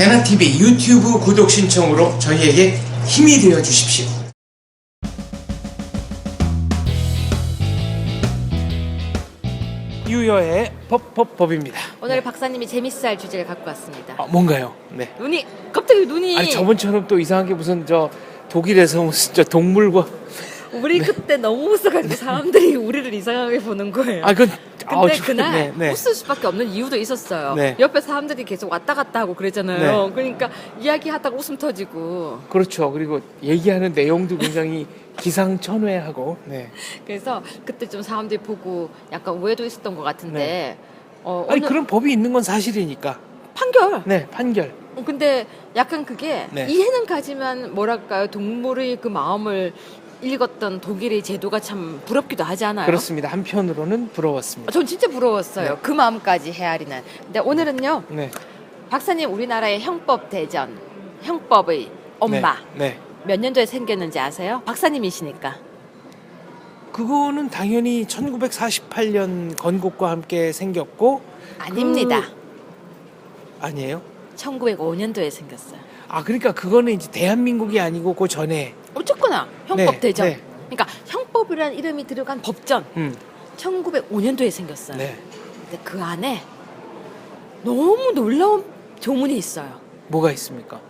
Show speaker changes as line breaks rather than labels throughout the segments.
대나TV 유튜브 구독 신청으로 저희에게 힘이 되어 주십시오. 유여의 법입니다.
오늘 박사님이 재밌어 할 주제를 갖고 왔습니다.
뭔가요? 네.
갑자기 눈이.
아니 저번처럼 또 이상하게 무슨 독일에서 무슨 동물과
우리 그때 너무 웃어가지고 사람들이 우리를 이상하게 보는 거예요. 근데 그날 웃을 수밖에 없는 이유도 있었어요.
네.
옆에 사람들이 계속 왔다 갔다 하고 그랬잖아요. 그러니까 이야기하다가 웃음 터지고.
그렇죠. 그리고 얘기하는 내용도 굉장히 기상천외하고. 네.
그래서 그때 좀 사람들이 보고 약간 오해도 있었던 것 같은데.
아니 그런 법이 있는 건 사실이니까.
판결.
네, 판결.
근데 약간 그게 이해는 가지만 뭐랄까요, 동물의 그 마음을 읽었던 독일의 제도가 참 부럽기도 하지 않아요?
그렇습니다. 한편으로는 부러웠습니다.
전 진짜 부러웠어요.
네.
그 마음까지 헤아리는. 근데 오늘은요.
네.
박사님, 우리나라의 형법 대전, 형법의 엄마.
네.
몇 년도에 생겼는지 아세요? 박사님이시니까.
그거는 당연히 1948년 건국과 함께 생겼고.
아닙니다.
아니에요?
1905년도에 생겼어요.
그러니까 그거는 이제 대한민국이 아니고 그 전에.
어쨌거나 형법 대전.
네.
그러니까 형법이라는 이름이 들어간 법전. 1905년도에 생겼어요.
네.
근데 그 안에 너무 놀라운 조문이 있어요.
뭐가 있습니까?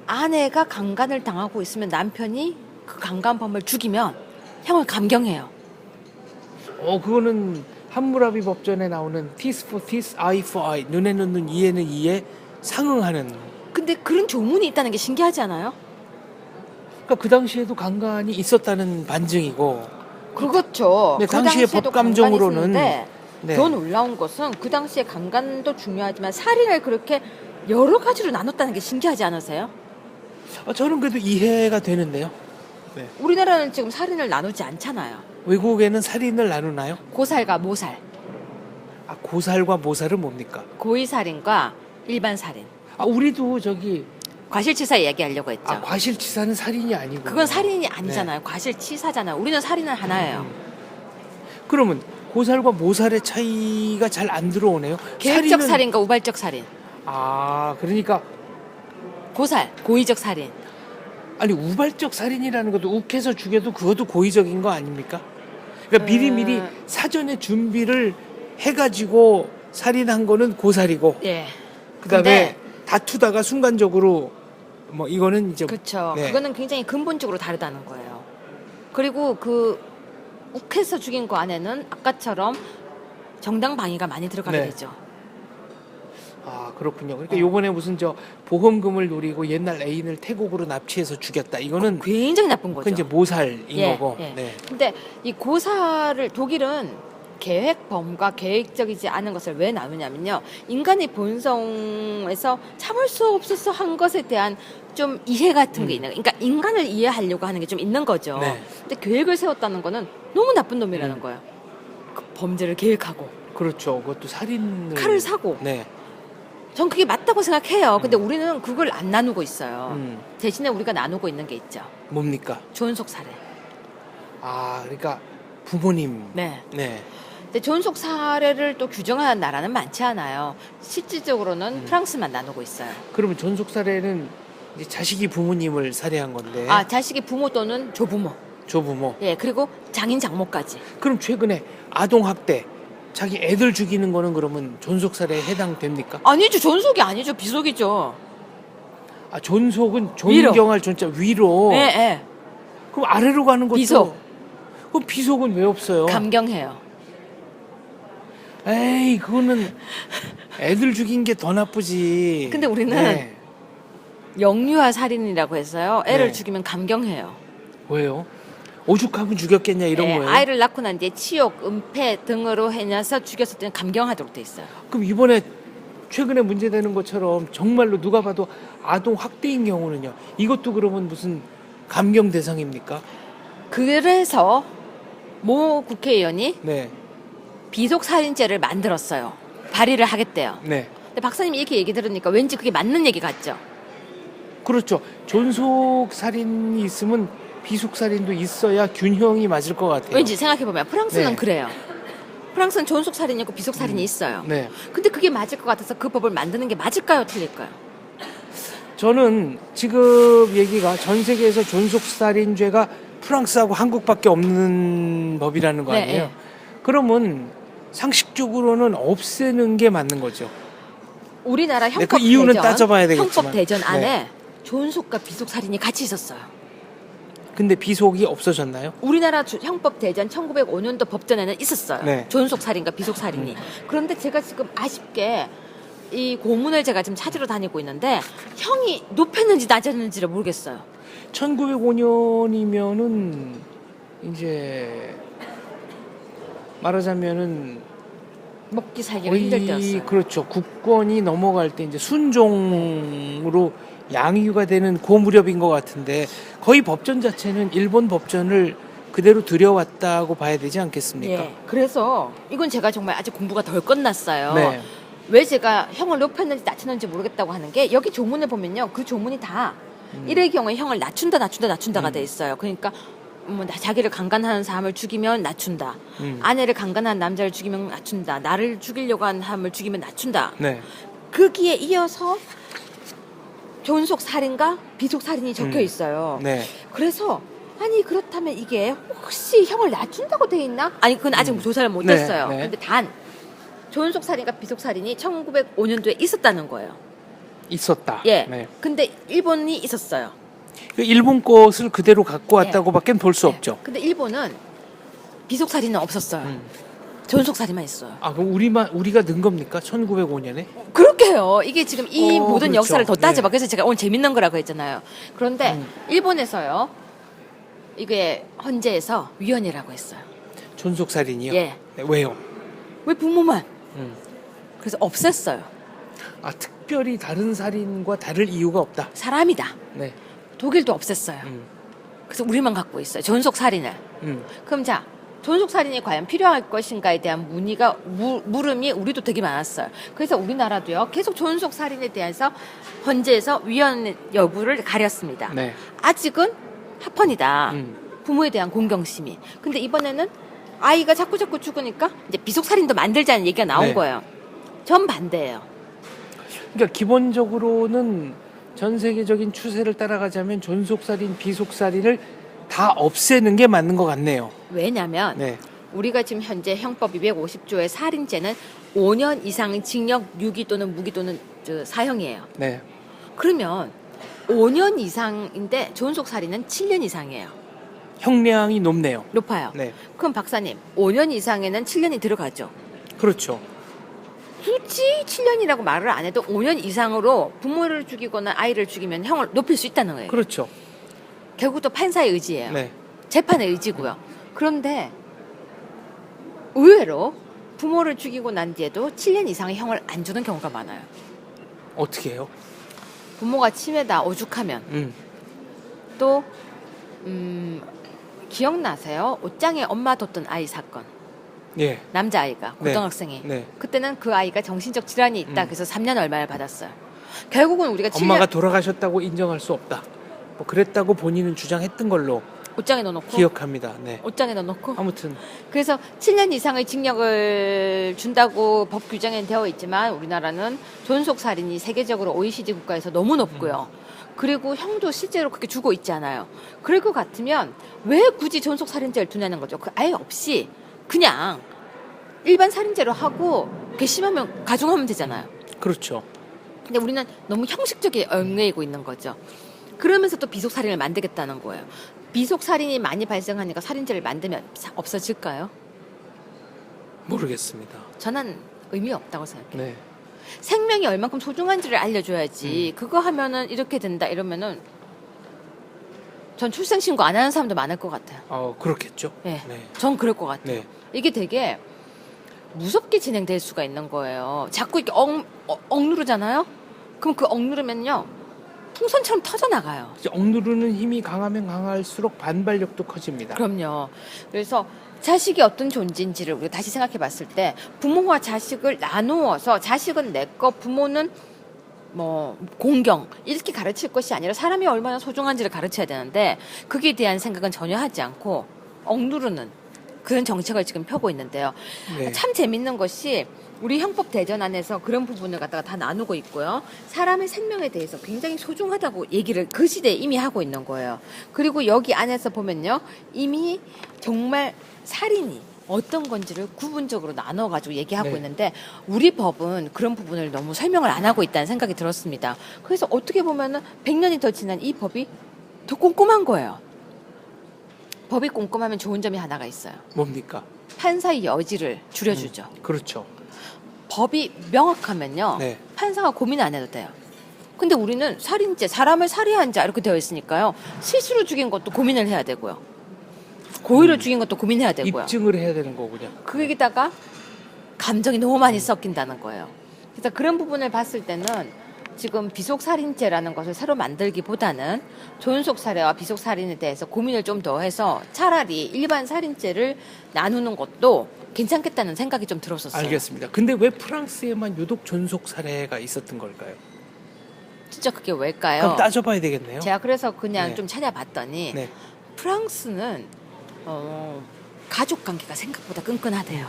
아내가 강간을 당하고 있으면 남편이 그 강간범을 죽이면 형을 감경해요.
그거는 함무라비 법전에 나오는 Teeth for teeth, eye for eye, 눈에는 눈, 이에는 이에 상응하는.
근데 그런 조문이 있다는 게 신기하지 않아요?
그러니까 그 당시에도 강간이 있었다는 반증이고.
그렇죠.
네,
그
당시에
당시에도
법감정으로는.
네. 더 놀라운 것은 그 당시에 강간도 중요하지만 살인을 그렇게 여러 가지로 나눴다는 게 신기하지 않으세요?
저는 그래도 이해가 되는데요. 네.
우리나라는 지금 살인을 나누지 않잖아요.
외국에는 살인을 나누나요?
고살과 모살.
고살과 모살은 뭡니까?
고의살인과 일반 살인.
우리도
과실치사 얘기하려고 했죠.
과실치사는 살인이 아니고.
그건 살인이 아니잖아요. 과실치사잖아요. 우리는 살인은 하나예요.
그러면 고살과 모살의 차이가 잘 안 들어오네요.
계획적 살인과 우발적 살인.
그러니까
고살, 고의적 살인.
아니 우발적 살인이라는 것도 욱해서 죽여도 그것도 고의적인 거 아닙니까? 그러니까 미리미리 사전에 준비를 해가지고 살인한 거는 고살이고.
예.
그다음에 다투다가 순간적으로 이거는 이제.
그렇죠.
네.
그거는 굉장히 근본적으로 다르다는 거예요. 그리고 그 욱해서 죽인 거 안에는 아까처럼 정당방위가 많이 들어가게 되죠.
그렇군요. 그러니까 요번에 무슨 보험금을 노리고 옛날 애인을 태국으로 납치해서 죽였다. 이거는
굉장히 나쁜 거죠.
그건 이제 모살인 거고.
예.
네.
근데 이 고사를 독일은 계획범과 계획적이지 않은 것을 왜 나누냐면요. 인간의 본성에서 참을 수 없어서 한 것에 대한 좀 이해 같은 게 있는 거예요. 그러니까 인간을 이해하려고 하는 게 좀 있는 거죠.
네.
근데 계획을 세웠다는 거는 너무 나쁜 놈이라는 거예요. 그 범죄를 계획하고.
그렇죠. 그것도 살인을.
칼을 사고.
네.
전 그게 맞다고 생각해요. 근데 우리는 그걸 안 나누고 있어요. 대신에 우리가 나누고 있는 게 있죠.
뭡니까?
존속 살해.
그러니까 부모님.
네.
네.
근데 존속 살해를 또 규정하는 나라는 많지 않아요. 실질적으로는 프랑스만 나누고 있어요.
그러면 존속 살해는 이제 자식이 부모님을 살해한 건데.
자식이 부모 또는 조부모.
조부모.
예, 그리고 장인 장모까지.
그럼 최근에 아동 학대, 자기 애들 죽이는 거는 그러면 존속 살해에 해당됩니까?
아니죠. 존속이 아니죠. 비속이죠.
존속은 존경할 존자 위로.
예.
그럼 아래로 가는 것도.
비속.
그럼 비속은 왜 없어요?
감경해요.
에이, 그거는 애들 죽인 게 더 나쁘지.
근데 우리는 영유아 살인이라고 해서요. 애를
네.
죽이면 감경해요.
왜요? 오죽하면 죽였겠냐 이런 거예요?
아이를 낳고 난 뒤에 치욕, 은폐 등으로 해서 죽였을 때는 감경하도록 돼 있어요.
그럼 이번에 최근에 문제되는 것처럼 정말로 누가 봐도 아동 학대인 경우는요. 이것도 그러면 무슨 감경 대상입니까?
그래서 모 국회의원이
네.
비속 살인죄를 만들었어요. 발의를 하겠대요.
네.
근데 박사님이 이렇게 얘기 들으니까 왠지 그게 맞는 얘기 같죠?
그렇죠. 존속 살인이 있으면 비속 살인도 있어야 균형이 맞을 것 같아요.
왠지 생각해보면 프랑스는
네.
그래요. 프랑스는 존속 살인이 있고 비속 살인이 있어요.
네.
근데 그게 맞을 것 같아서 그 법을 만드는 게 맞을까요, 틀릴까요?
저는 지금 얘기가 전 세계에서 존속살인죄가 프랑스하고 한국밖에 없는 법이라는 거
네,
아니에요?
네.
그러면 상식적으로는 없애는 게 맞는 거죠.
우리나라
네,
형법
그 이유는
대전,
따져봐야 되겠지만.
형법 대전 안에
네.
존속과 비속 살인이 같이 있었어요.
근데 비속이 없어졌나요?
우리나라 형법 대전 1905년도 법전에는 있었어요.
네.
존속 살인과 비속 살인이. 그런데 제가 지금 아쉽게 이 고문을 제가 지금 찾으러 다니고 있는데 형이 높였는지 낮았는지를 모르겠어요.
1905년이면은 이제 말하자면은
먹기 살기가 힘들 때였어요.
그렇죠. 국권이 넘어갈 때 이제 순종으로 양유가 되는 그 무렵인 것 같은데 거의 법전 자체는 일본 법전을 그대로 들여왔다고 봐야 되지 않겠습니까?
예. 그래서 이건 제가 정말 아직 공부가 덜 끝났어요.
네.
왜 제가 형을 높였는지 낮췄는지 모르겠다고 하는 게 여기 조문을 보면요. 그 조문이 다 이럴 경우에 형을 낮춘다가 돼 있어요. 그러니까 뭐 자기를 강간하는 사람을 죽이면 낮춘다. 아내를 강간한 남자를 죽이면 낮춘다. 나를 죽이려고 하는 사람을 죽이면 낮춘다.
네.
거기에 이어서 존속 살인과 비속 살인이 적혀 있어요.
네.
그래서 아니 그렇다면 이게 혹시 형을 낮춘다고 돼 있나? 아니 그건 아직 조사를 못
네,
했어요.
네.
근데 단 존속 살인과 비속 살인이 1905년도에 있었다는 거예요.
있었다.
예.
네.
근데 일본이 있었어요.
그 일본 것을 그대로 갖고 왔다고밖에 볼 수
네.
없죠.
근데 일본은 비속 살인은 없었어요. 존속 살인만 있어요.
아, 그럼 우리가 넣은 겁니까? 1905년에?
그렇게 해요. 이게 지금 이 모든
그렇죠.
역사를 더 따져봐.
네.
그래서 제가 오늘 재밌는 거라고 했잖아요. 그런데 일본에서요. 이게 헌재에서 위헌이라고 했어요.
존속살인이요?
예.
네, 왜요?
왜 부모만?
음.
그래서 없앴어요.
아, 특별히 다른 살인과 다를 이유가 없다.
사람이다.
네.
독일도 없앴어요. 그래서 우리만 갖고 있어요. 존속 살인을. 그럼 자, 존속 살인이 과연 필요할 것인가에 대한 문의가 물음이 우리도 되게 많았어요. 그래서 우리나라도요. 계속 존속 살인에 대해서 헌재에서 위헌 여부를 가렸습니다.
네.
아직은 합헌이다. 부모에 대한 공경심이. 근데 이번에는 아이가 자꾸 죽으니까 이제 비속 살인도 만들자는 얘기가 나온
네.
거예요. 전 반대예요.
그러니까 기본적으로는 전 세계적인 추세를 따라가자면 존속살인, 비속살인을 다 없애는 게 맞는 것 같네요.
왜냐면
네.
우리가 지금 현재 형법 250조의 살인죄는 5년 이상 징역, 유기 또는 무기 또는 사형이에요.
네.
그러면 5년 이상인데 존속 살인은 7년 이상이에요.
형량이 높네요.
높아요.
네.
그럼 박사님, 5년 이상에는 7년이 들어가죠.
그렇죠.
굳이 7년이라고 말을 안 해도 5년 이상으로 부모를 죽이거나 아이를 죽이면 형을 높일 수 있다는 거예요.
그렇죠.
결국 또 판사의 의지예요.
네.
재판의 의지고요. 그런데 의외로 부모를 죽이고 난 뒤에도 7년 이상의 형을 안 주는 경우가 많아요.
어떻게 해요?
부모가 치매다 오죽하면 또 기억나세요? 옷장에 엄마 뒀던 아이 사건.
예.
남자아이가
네.
고등학생이.
네.
그때는 그 아이가 정신적 질환이 있다. 그래서 3년 얼마를 받았어요. 결국은 우리가 7년
엄마가 돌아가셨다고 인정할 수 없다. 뭐 그랬다고 본인은 주장했던 걸로
옷장에 넣어놓고
기억합니다. 네.
옷장에 넣어놓고
아무튼
그래서 7년 이상의 징역을 준다고 법 규정에 되어 있지만 우리나라는 존속살인이 세계적으로 OECD 국가에서 너무 높고요. 그리고 형도 실제로 그렇게 주고 있지 않아요. 그럴 것 같으면 왜 굳이 존속살인죄를 두냐는 거죠. 그 아예 없이 그냥 일반 살인죄로 하고 괘씸하면 가중하면 되잖아요.
그렇죠.
근데 우리는 너무 형식적에 얽매이고 있는 거죠. 그러면서 또 비속살인을 만들겠다는 거예요. 비속살인이 많이 발생하니까 살인죄를 만들면 없어질까요?
모르겠습니다.
저는 의미 없다고 생각해요.
네.
생명이 얼만큼 소중한지를 알려줘야지. 그거 하면은 이렇게 된다 이러면은 전 출생신고 안 하는 사람도 많을 것 같아요.
그렇겠죠.
네.
네.
전 그럴 것 같아요.
네.
이게 되게 무섭게 진행될 수가 있는 거예요. 자꾸 이렇게 억누르잖아요. 그럼 그 억누르면요 풍선처럼 터져나가요.
이제 억누르는 힘이 강하면 강할수록 반발력도 커집니다.
그럼요. 그래서 자식이 어떤 존재인지를 우리가 다시 생각해 봤을 때 부모와 자식을 나누어서 자식은 내 거, 부모는 뭐 공경 이렇게 가르칠 것이 아니라 사람이 얼마나 소중한지를 가르쳐야 되는데 그게 대한 생각은 전혀 하지 않고 억누르는 그런 정책을 지금 펴고 있는데요.
네.
참 재밌는 것이 우리 형법 대전안에서 그런 부분을 갖다가 다 나누고 있고요. 사람의 생명에 대해서 굉장히 소중하다고 얘기를 그 시대에 이미 하고 있는 거예요. 그리고 여기 안에서 보면요. 이미 정말 살인이 어떤 건지를 구분적으로 나눠가지고 얘기하고
네.
있는데 우리 법은 그런 부분을 너무 설명을 안 하고 있다는 생각이 들었습니다. 그래서 어떻게 보면은 100년이 더 지난 이 법이 더 꼼꼼한 거예요. 법이 꼼꼼하면 좋은 점이 하나가 있어요.
뭡니까?
판사의 여지를 줄여주죠.
그렇죠.
법이 명확하면요.
네.
판사가 고민 안 해도 돼요. 근데 우리는 살인죄, 사람을 살해한 자 이렇게 되어 있으니까요. 실수로 죽인 것도 고민을 해야 되고요. 고의로 죽인 것도 고민해야 되고요.
입증을 해야 되는 거군요.
거기다가 감정이 너무 많이 섞인다는 거예요. 그래서 그런 부분을 봤을 때는 지금 비속살인죄라는 것을 새로 만들기보다는 존속살해와 비속살인에 대해서 고민을 좀 더 해서 차라리 일반 살인죄를 나누는 것도 괜찮겠다는 생각이 좀 들었었어요.
알겠습니다. 근데 왜 프랑스에만 유독 존속 살해가 있었던 걸까요?
진짜 그게 왜일까요?
그럼 따져봐야 되겠네요.
제가 그래서 그냥
네.
좀 찾아봤더니
네.
프랑스는 가족 관계가 생각보다 끈끈하대요.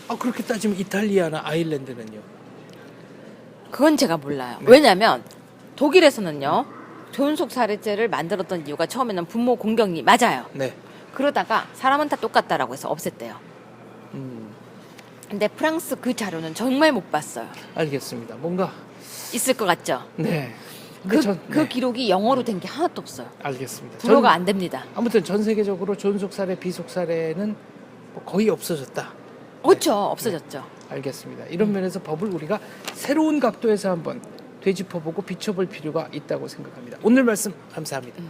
아 그렇게 따지면 이탈리아나 아일랜드는요?
그건 제가 몰라요.
네.
왜냐하면 독일에서는요. 존속 살해죄를 만들었던 이유가 처음에는 부모 공격이 맞아요.
네.
그러다가 사람은 다 똑같다라고 해서 없앴대요.
음,
근데 프랑스 그 자료는 정말 못 봤어요.
알겠습니다. 뭔가
있을 것 같죠?
네. 근데
그 기록이 영어로 된 게 하나도 없어요.
알겠습니다.
불어가 안 됩니다.
아무튼 전 세계적으로 존속 살해, 비속 살해는 뭐 거의 없어졌다.
그렇죠. 없어졌죠.
알겠습니다. 이런 면에서 법을 우리가 새로운 각도에서 한번 되짚어보고 비춰볼 필요가 있다고 생각합니다. 오늘 말씀 감사합니다.